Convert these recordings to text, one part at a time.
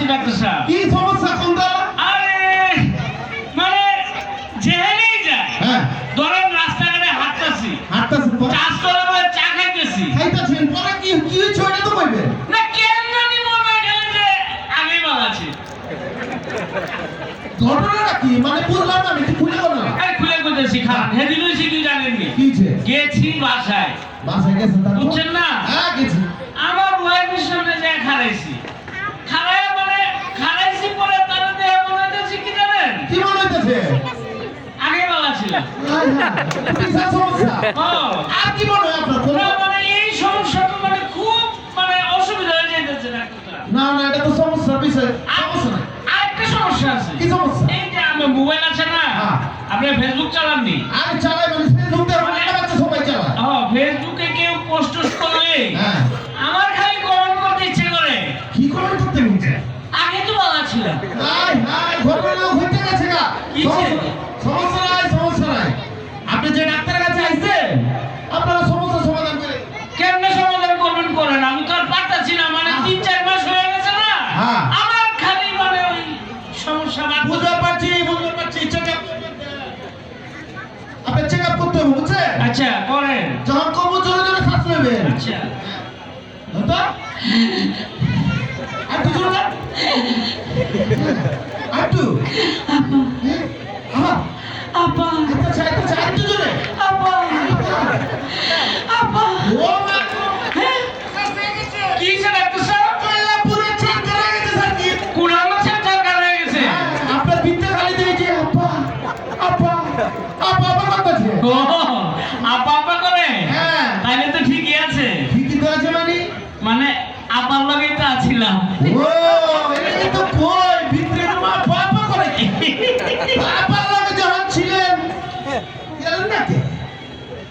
আছি ডাক্তার সাহেব। কি সমস্যা কোনটা? আরে মানে যেখানেই যায়, হ্যাঁ ধরেন রাস্তাঘাটে হাঁটতেছি, পরে চাষ করে বলে চা খাইতেছি, খাইতেছেন পরে কি কি হয়েছে ওটা তো কইবেন না কেন জানি মনে হয় গেলে যে আগেই ভালো আছে। ঘটনাটা কি মানে বুঝলাম না, আমি একটু খুলে বলো না। আরে খুলে কইতেছি খারাপ হেদিন হয়েছে কি জানেননি? কি হয়েছে? গেছি বাসায়, বাসায় গেছেন তারপর? বুঝছেন না? হ্যাঁ গেছি। আমার ওয়াইফের সামনে যায় খারাইছি, খারাইয়া মানে খারাইছি পরে তারা দেহে মনে হইতেছে কি জানেন? কি মনে হইতেছে? আগে ভালো ছিল। হাই হাই বিশাল সমস্যা। ও আর কি মনে হয় আপনার? না মানে এই সমস্যাটা মানে খুব মানে অসুবিধা হয়ে যাইতেছে ডাক্তার। না না এটা তো সমস্যার বিষয়। সমস্যা নাই। আরেকটা সমস্যা আছে। কি সমস্যা? এই যে আমার মোবাইল আছে না, হ্যাঁ। আপনি ফেসবুক চালাননি? আমি চালাই মানে ফেসবুক দিয়ে মানে বাচ্চা সবাই চালায়। ফেসবুকে কেউ পোস্ট টোস্ট করলে হ্যাঁ আমার খালি কমেন্ট করতে ইচ্ছে করে। কি কমেন্ট করতে বলছে? আগে তো ভালো ছিল। হাই হাই ঘটনা হইতে গেছে গা। কিছে? সমস্যা নাই সমস্যা নাই। আপনি যে ডাক্তারের কাছে আইছেন আপনারা সমস্যা সমাধান করে। কেমনে সমাধান করবেন করেন, আমি তো আর পারতাছি না। মানে 3-4 মাস হয়ে গেছে না, হ্যাঁ। আমার খালি মানে ওই সমস্যা বুঝতে পারছি চেক আপ আপনি চেক আপ করতে হবে বুঝছেন? আচ্ছা করেন। যখন কমু জোরে জোরে শ্বাস নেবেন। আচ্ছা তো আর একটু জোরে না? আর একটু আহা আপা আচ্ছা আর একটু জোরে। আপা আপা ও মা কি স্যার ডাক্তার সাহেব? কয়লা পুরো চেক করা গেছে স্যার কি? কোন মাছের দরকার হয়ে গেছে? আপনার বিদ্যা খালি দিয়েছে আপা আপা আপা আপা করতেছে। ও আপা আপা করে? হ্যাঁ। তাইলে তো ঠিকই আছে। ঠিকই তো আছে মানে মানে আপার লগেই তো আছিলাম। ও এটা তো কই ভিতরে মা বাবা করে কি বাবার লগে যখন ছিলেন গেলেন নাকি?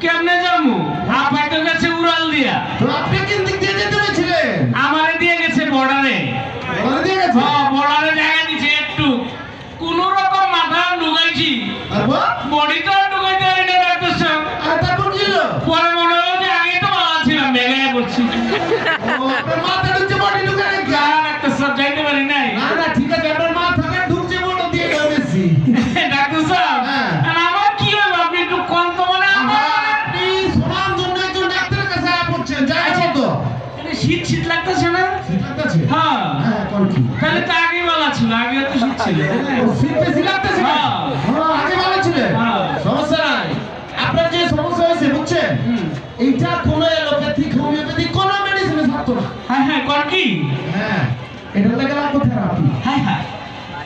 কেমনে যাবো? আপা তো গেছে উড়াল দিয়া, তো আপনি কোন দিক দিয়ে যেতে পেরেছিলেন? আমারে দিয়ে গেছে বর্ডারে। বলে দিয়ে গেছে। বর্ডারে জায়গা দিচ্ছে একটু, কোন রকম মাথা ঢুকাইছি, আর বডি তো আর ঢুকাইতে পারি না ডাক্তার সাহেব। আর তারপর কি হলো? পরে মনে হলো যে আগে তো ভালো ছিলাম, বেগায় পড়ছি। ও আপনার মাথা ঢুকছে বডি ঢুকে নাকি? যা ডাক্তার সাহেব যাইতে পারি নাই। না না ঠিক আছে আপনার মাথাটা ঢুকছে বডি দিয়ে গেছি। ডাক্তার সাহেব হ্যাঁ। আর আমার কি হবে আপনি একটু কম তো মানে আমার আপনি সমান জন্য একজন ডাক্তারের কাছে পড়ছেন যাই আছে তো শীত শীত লাগতেছে না? ঠিক আছে হ্যাঁ হ্যাঁ কোন কি তাহলে তো আগে ভালো ছিল, আগে তো শীত ছিল। শীত বেশি লাগতেছে না? হ্যাঁ। হ্যাঁ আগে ভালো ছিলেন। হ্যাঁ। সমস্যা নাই। আপনার যে সমস্যা হয়েছে বুঝছেন এইটা কোনো এলোপ্যাথিক হোমিওপ্যাথিক কোনো মেডিসিনে থাকতো না। হ্যাঁ হ্যাঁ কর কি? হ্যাঁ এটা লাগে লাগবে থেরাপি। হ্যাঁ হ্যাঁ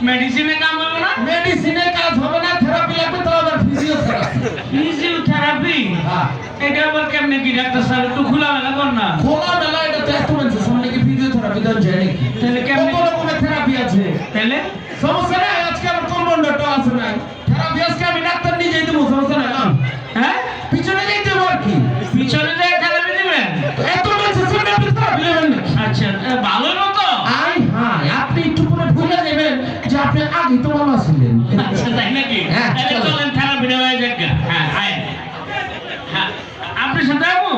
মেডিসিনে কাম হবে না? মেডিসিনে কাজ হবে না, থেরাপি লাগবে, তো আবার ফিজিওথেরাপি। ফিজিওথেরাপি? হ্যাঁ এটা আবার কেমনে কি ডাক্তার সাহেব একটু খোলামেলা কর না। খোলা মেলা এটা তো একটু মানুষ সামনে কি ফিজিওথেরাপি দেন যায় নাকি? তাহলে কেমনে? কত রকমের থেরাপি আছে। তাহলে সমস্যা নাই, আজকে আমার কম্পাউন্ডারটা আছে নাই, থেরাপি আজকে আমি ডাক্তার নিজেই দেবো, সমস্যা নাই। হ্যাঁ পিছনে যাইতে হবে আর কি। পিছনে যায় থেরাপি দিবেন? এত মানুষের সামনে আপনি থেরাপি নেবেন না। আচ্ছা ভালোই মতো। আই হ্যাঁ আপনি একটু পরে ভুলে যাবেন যে আপনি আগে তো ভালো ছিলেন। আচ্ছা তাই নাকি? হ্যাঁ, তাহলে চলো। চলেন থেরাপি দেওয়া যাক। হ্যাঁ আয় হ্যাঁ আপনি সাথে যাবো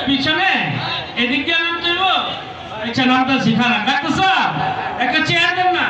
পিছনে এদিক দিয়ে নামতে হইব। আচ্ছা নামটা শিখালাম ডাক্তার সাহেব একটা চেয়ার দেন না।